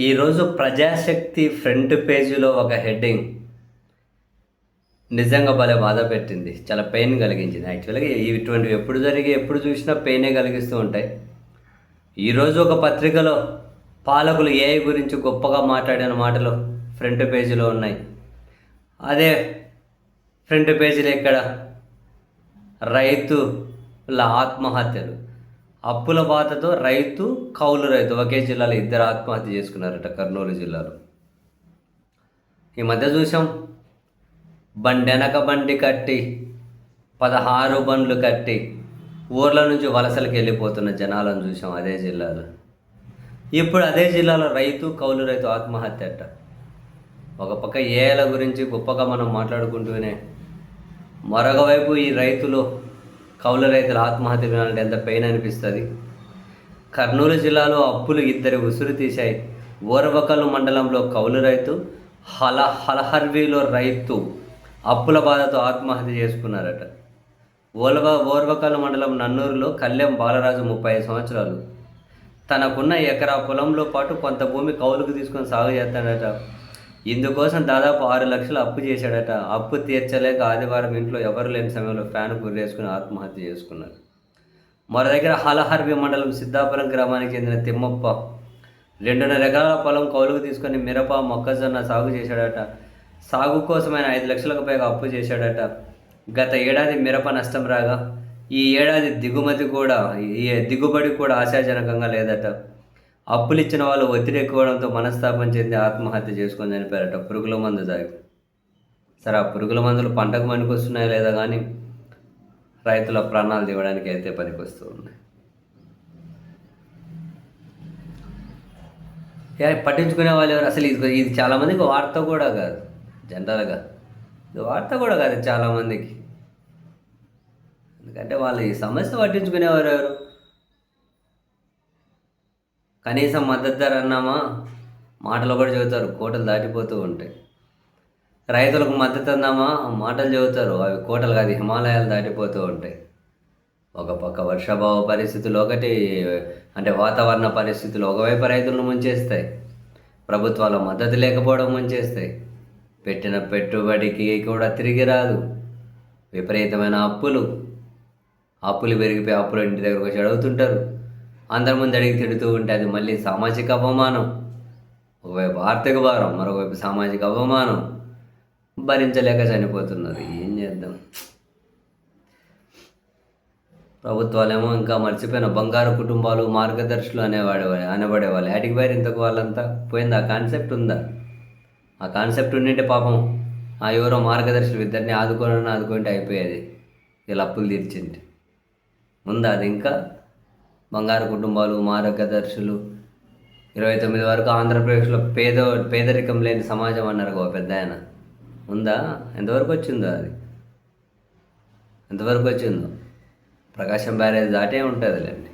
ఈరోజు ప్రజాశక్తి ఫ్రంట్ పేజీలో ఒక హెడ్డింగ్ నిజంగా భలే బాధ పెట్టింది. చాలా పెయిన్ కలిగించింది. యాక్చువల్‌గా ఇటువంటివి ఎప్పుడు చూసినా పెయినే కలిగిస్తూ ఉంటాయి. ఈరోజు ఒక పత్రికలో పాలకులు ఏఐ గురించి గొప్పగా మాట్లాడిన మాటలు ఫ్రంట్ పేజీలో ఉన్నాయి. అదే ఫ్రంట్ పేజీలో ఇక్కడ రైతుల ఆత్మహత్యలు. అప్పుల బాధతో కౌలు రైతు ఒకే జిల్లాలో ఇద్దరు ఆత్మహత్య చేసుకున్నారట కర్నూలు జిల్లాలో. ఈ మధ్య చూసాం, బండెనక బండి కట్టి 16 బండ్లు కట్టి ఊర్ల నుంచి వలసలకు వెళ్ళిపోతున్న జనాలను చూసాం అదే జిల్లాలో. ఇప్పుడు అదే జిల్లాలో కౌలు రైతు ఆత్మహత్య అట. ఒక పక్క ఏఐల గురించి గొప్పగా మనం మాట్లాడుకుంటూనే మరొక వైపు ఈ కౌలు రైతుల ఆత్మహత్య వినాలంటే ఎంత పెయిన్ అనిపిస్తుంది. కర్నూలు జిల్లాలో అప్పులు ఇద్దరి ఉసురు తీశాయి. ఓర్వకల్లు మండలంలో కౌలు రైతు, హలహర్వీలో రైతు అప్పుల బాధతో ఆత్మహత్య చేసుకున్నారట. ఓర్వకల్లు మండలం నన్నూరులో కళ్యాణ్ బాలరాజు 35 సంవత్సరాలు తనకున్న ఎకరా పొలంలో పాటు కొంత భూమి కౌలుకు తీసుకొని సాగు చేస్తాడట. ఇందుకోసం దాదాపు 6 లక్షలు అప్పు చేశాడట. అప్పు తీర్చలేక ఆదివారం ఇంట్లో ఎవరు లేని సమయంలో ఫ్యాన్ గుర్రేసుకుని ఆత్మహత్య చేసుకున్నారు. మరో దగ్గర హలహర్వి మండలం సిద్ధాపురం గ్రామానికి చెందిన తిమ్మప్ప 2.5 ఎకరాల పొలం కౌలుకు తీసుకొని మిరప, మొక్కజొన్న సాగు చేశాడట. సాగు కోసం ఆయన 5 లక్షలకు పైగా అప్పు చేశాడట. గత ఏడాది మిరప నష్టం రాగా ఈ ఏడాది దిగుబడి కూడా ఆశాజనకంగా లేదట. అప్పులు ఇచ్చిన వాళ్ళు ఒత్తిడి ఎక్కువడంతో మనస్తాపం చెంది ఆత్మహత్య చేసుకొని చనిపోయారట పురుగుల మందు తాగి. సరే, ఆ పురుగుల మందులు పంటకు పనికొస్తున్నాయా లేదా కానీ రైతుల ప్రాణాలు తీయడానికి అయితే పనికొస్తూ ఉన్నాయి. పట్టించుకునే వాళ్ళు ఎవరు? అసలు ఇది చాలామందికి వార్త కూడా కాదు. జనరల్గా ఇది వార్త కూడా కాదు చాలామందికి. ఎందుకంటే వాళ్ళు ఈ సమస్య పట్టించుకునేవారు ఎవరు? కనీసం మద్దతు ధర అన్నామా మాటలు కూడా చెబుతారు, కోటలు దాటిపోతూ ఉంటాయి. రైతులకు మద్దతు అందామా మాటలు చెబుతారు, అవి కోటలు కాదు హిమాలయాలు దాటిపోతూ ఉంటాయి. ఒక పక్క వర్షాభావ పరిస్థితులు ఒకటి, అంటే వాతావరణ పరిస్థితులు ఒకవైపు రైతులను ముంచేస్తాయి. ప్రభుత్వాల మద్దతు లేకపోవడం ముంచేస్తాయి. పెట్టిన పెట్టుబడికి కూడా తిరిగి రాదు. విపరీతమైన అప్పులు పెరిగిపోయి అప్పులు ఇంటి దగ్గరకు వచ్చి అడుగుతుంటారు. అందరి ముందు అడిగి తిడుతూ ఉంటే అది మళ్ళీ సామాజిక అవమానం. ఒకవైపు ఆర్థిక భారం, మరొకవైపు సామాజిక అవమానం. భరించలేక చనిపోతున్నారు. ఏం చేద్దాం? ప్రభుత్వాలేమో ఇంకా మర్చిపోయిన బంగారు కుటుంబాలు, మార్గదర్శులు అనబడేవాళ్ళు. యాటికి పోయారు ఇంతకు వాళ్ళంతా? పోయింది. ఆ కాన్సెప్ట్ ఉందా? ఆ కాన్సెప్ట్ ఉండింటే పాపం ఆ ఎవరో మార్గదర్శులు ఇద్దరిని ఆదుకుంటే అయిపోయేది. వీళ్ళు అప్పులు తీర్చింది. ఉందా అది? ఇంకా బంగారు కుటుంబాలు, మార్గదర్శులు 29 వరకు ఆంధ్రప్రదేశ్లో పేదరికం లేని సమాజం అన్నారు ఒక పెద్ద ఆయన. ఉందా? ఎంతవరకు వచ్చిందో అది? ఎంతవరకు వచ్చిందో? ప్రకాశం బ్యారేజ్ దాటే ఉంటుందిలేండి.